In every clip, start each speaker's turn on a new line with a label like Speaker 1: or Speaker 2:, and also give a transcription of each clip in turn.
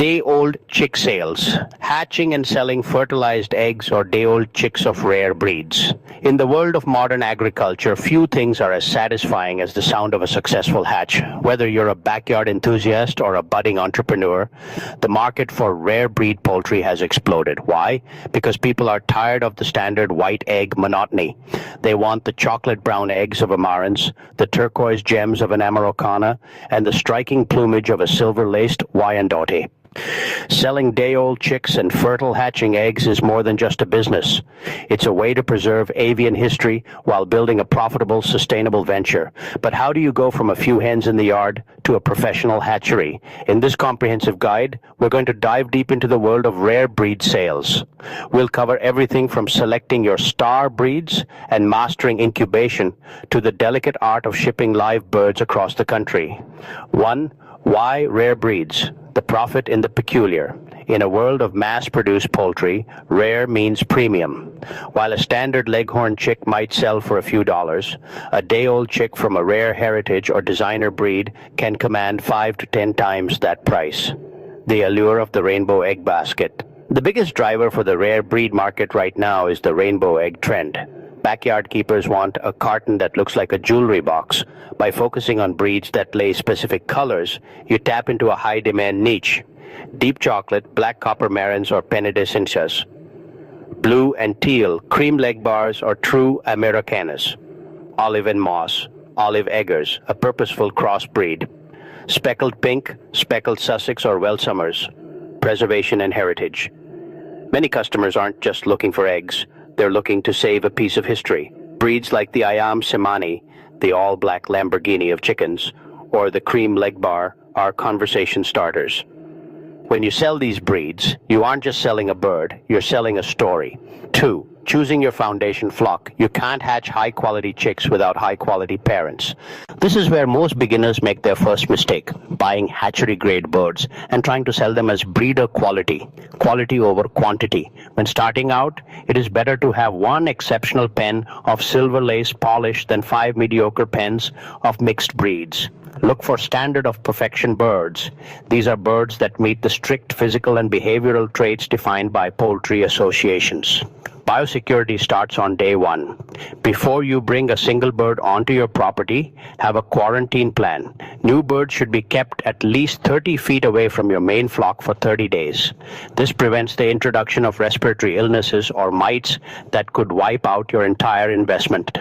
Speaker 1: Day-old chick sales, hatching and selling fertilized eggs or day-old chicks of rare breeds. In the world of modern agriculture, few things are as satisfying as the sound of a successful hatch. Whether you're a backyard enthusiast or a budding entrepreneur, the market for rare breed poultry has exploded. Why? Because people are tired of the standard white egg monotony. They want the chocolate brown eggs of Amarants, the turquoise gems of an Amarocana, and the striking plumage of a silver-laced Wyandotte. Selling day-old chicks and fertile hatching eggs is more than just a business. It's a way to preserve avian history while building a profitable, sustainable venture. But how do you go from a few hens in the yard to a professional hatchery? In this comprehensive guide, we're going to dive deep into the world of rare breed sales. We'll cover everything from selecting your star breeds and mastering incubation to the delicate art of shipping live birds across the country. 1. Why rare breeds? The profit in the peculiar. In a world of mass-produced poultry, rare means premium. While a standard leghorn chick might sell for a few dollars, a day-old chick from a rare heritage or designer breed can command 5 to 10 times that price. The allure of the rainbow egg basket. The biggest driver for the rare breed market right now is the rainbow egg trend. Backyard keepers want a carton that looks like a jewelry box. By focusing on breeds that lay specific colors, you tap into a high-demand niche. Deep chocolate, black copper marans or penidescences. Blue and teal, cream leg bars or true Americanas. Olive and moss, olive eggers, a purposeful crossbreed. Speckled pink, speckled Sussex or Welsummers, preservation and heritage. Many customers aren't just looking for eggs. They're looking to save a piece of history. Breeds like the Ayam Cemani, the all-black Lamborghini of chickens, or the cream leg bar are conversation starters. When you sell these breeds, you aren't just selling a bird, you're selling a story. 2. Choosing your foundation flock. You can't hatch high-quality chicks without high-quality parents. This is where most beginners make their first mistake, buying hatchery-grade birds and trying to sell them as breeder quality, quality over quantity. When starting out, it is better to have one exceptional pen of silver lace polish than 5 mediocre pens of mixed breeds. Look for standard of perfection birds. These are birds that meet the strict physical and behavioral traits defined by poultry associations. Biosecurity starts on day 1. Before you bring a single bird onto your property, have a quarantine plan. New birds should be kept at least 30 feet away from your main flock for 30 days. This prevents the introduction of respiratory illnesses or mites that could wipe out your entire investment.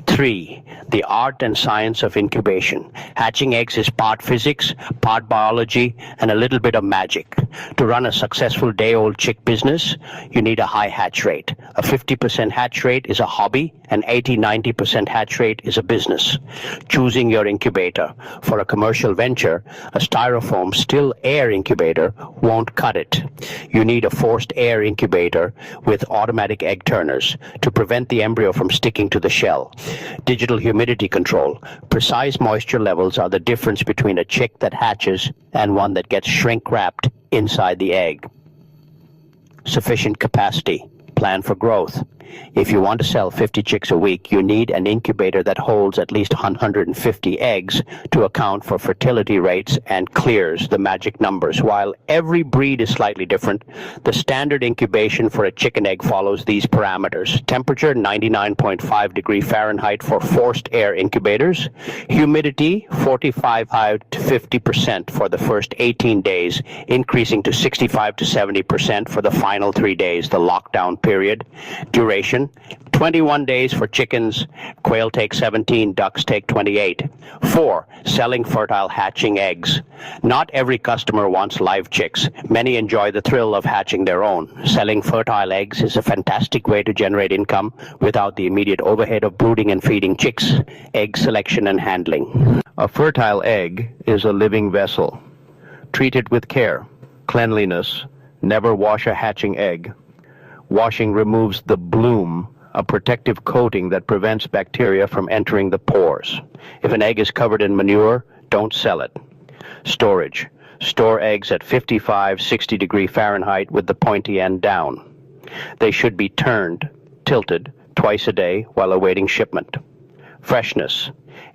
Speaker 1: 3. The art and science of incubation. Hatching eggs is part physics, part biology, and a little bit of magic. To run a successful day-old chick business, you need a high hatch rate. A 50% hatch rate is a hobby, and 80-90% hatch rate is a business. Choosing your incubator. For a commercial venture, a styrofoam still air incubator won't cut it. You need a forced air incubator with automatic egg turners to prevent the embryo from sticking to the shell. Digital humidity control. Precise moisture levels are the difference between a chick that hatches and one that gets shrink-wrapped inside the egg. Sufficient capacity. Plan for growth. If you want to sell 50 chicks a week, you need an incubator that holds at least 150 eggs to account for fertility rates and clears the magic numbers. While every breed is slightly different, the standard incubation for a chicken egg follows these parameters. Temperature 99.5 degrees Fahrenheit for forced air incubators. Humidity 45 to 50% for the first 18 days, increasing to 65 to 70% for the final 3 days, the lockdown period. Duration 21 days for chickens, quail take 17, ducks take 28. 4. Selling fertile hatching eggs. Not every customer wants live chicks. Many enjoy the thrill of hatching their own. Selling fertile eggs is a fantastic way to generate income without the immediate overhead of brooding and feeding chicks, egg selection and handling. A fertile egg is a living vessel. Treat it with care. Cleanliness. Never wash a hatching egg. Washing removes the bloom, a protective coating that prevents bacteria from entering the pores. If an egg is covered in manure, don't sell it. Storage. Store eggs at 55-60 degrees Fahrenheit with the pointy end down. They should be tilted, twice a day while awaiting shipment. Freshness.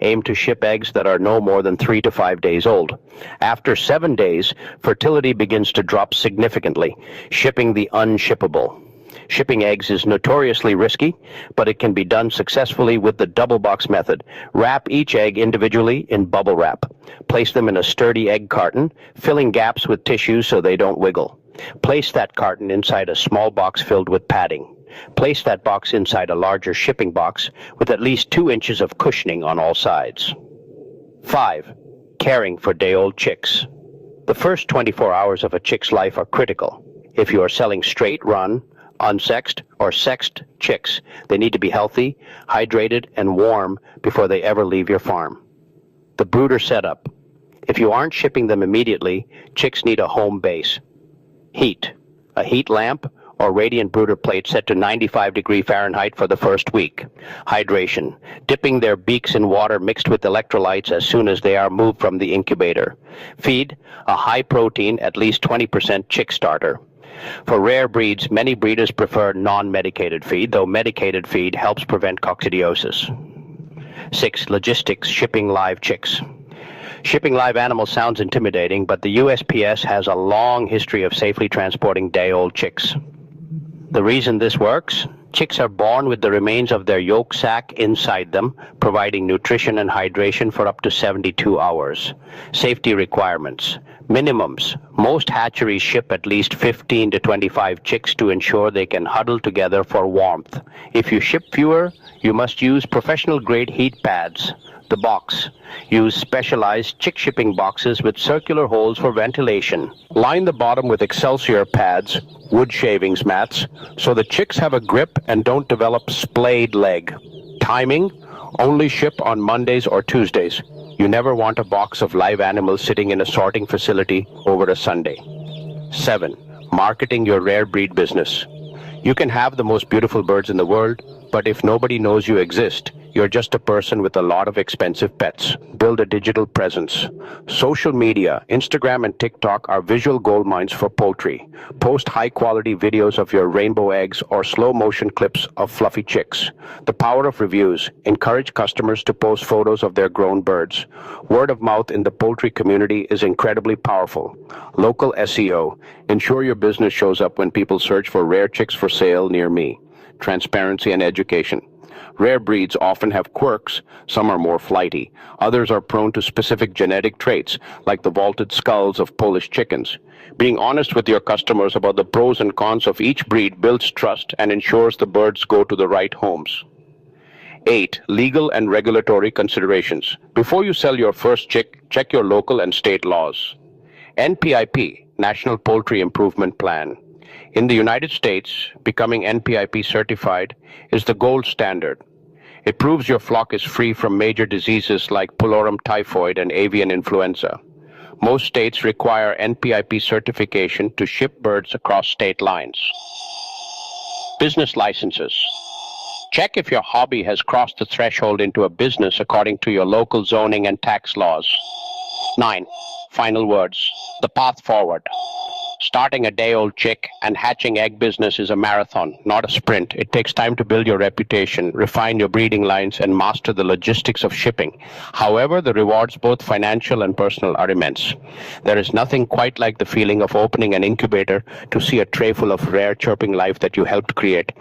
Speaker 1: Aim to ship eggs that are no more than 3 to 5 days old. After 7 days, fertility begins to drop significantly, shipping the unshippable. Shipping eggs is notoriously risky, but it can be done successfully with the double box method. Wrap each egg individually in bubble wrap. Place them in a sturdy egg carton, filling gaps with tissue so they don't wiggle. Place that carton inside a small box filled with padding. Place that box inside a larger shipping box with at least 2 inches of cushioning on all sides. 5. Caring for day-old chicks. The first 24 hours of a chick's life are critical. If you are selling straight-run, unsexed, or sexed chicks, they need to be healthy, hydrated, and warm before they ever leave your farm. The brooder setup. If you aren't shipping them immediately, chicks need a home base. Heat. A heat lamp or radiant brooder plate set to 95°F for the first week. Hydration. Dipping their beaks in water mixed with electrolytes as soon as they are moved from the incubator. Feed. A high-protein, at least 20% chick starter. For rare breeds, many breeders prefer non-medicated feed, though medicated feed helps prevent coccidiosis. 6. Logistics, shipping live chicks. Shipping live animals sounds intimidating, but the USPS has a long history of safely transporting day-old chicks. The reason this works? Chicks are born with the remains of their yolk sac inside them, providing nutrition and hydration for up to 72 hours. Safety requirements. Minimums. Most hatcheries ship at least 15 to 25 chicks to ensure they can huddle together for warmth. If you ship fewer, you must use professional-grade heat pads. The box. Use specialized chick shipping boxes with circular holes for ventilation. Line the bottom with Excelsior pads, wood shavings mats, so the chicks have a grip and don't develop splayed leg. Timing. Only ship on Mondays or Tuesdays. You never want a box of live animals sitting in a sorting facility over a Sunday. 7. Marketing your rare breed business. You can have the most beautiful birds in the world, but if nobody knows you exist, you're just a person with a lot of expensive pets. Build a digital presence. Social media, Instagram and TikTok are visual gold mines for poultry. Post high-quality videos of your rainbow eggs or slow-motion clips of fluffy chicks. The power of reviews. Encourage customers to post photos of their grown birds. Word of mouth in the poultry community is incredibly powerful. Local SEO. Ensure your business shows up when people search for rare chicks for sale near me. Transparency and education. Rare breeds often have quirks. Some are more flighty. Others are prone to specific genetic traits, like the vaulted skulls of Polish chickens. Being honest with your customers about the pros and cons of each breed builds trust and ensures the birds go to the right homes. 8. Legal and regulatory considerations. Before you sell your first chick, check your local and state laws. NPIP, National Poultry Improvement Plan. In the United States, becoming NPIP certified is the gold standard. It proves your flock is free from major diseases like pulorum typhoid and avian influenza. Most states require NPIP certification to ship birds across state lines. Business licenses. Check if your hobby has crossed the threshold into a business according to your local zoning and tax laws. 9. Final words. The path forward. Starting a day-old chick and hatching egg business is a marathon, not a sprint. It takes time to build your reputation, refine your breeding lines, and master the logistics of shipping. However, the rewards, both financial and personal, are immense. There is nothing quite like the feeling of opening an incubator to see a tray full of rare chirping life that you helped create.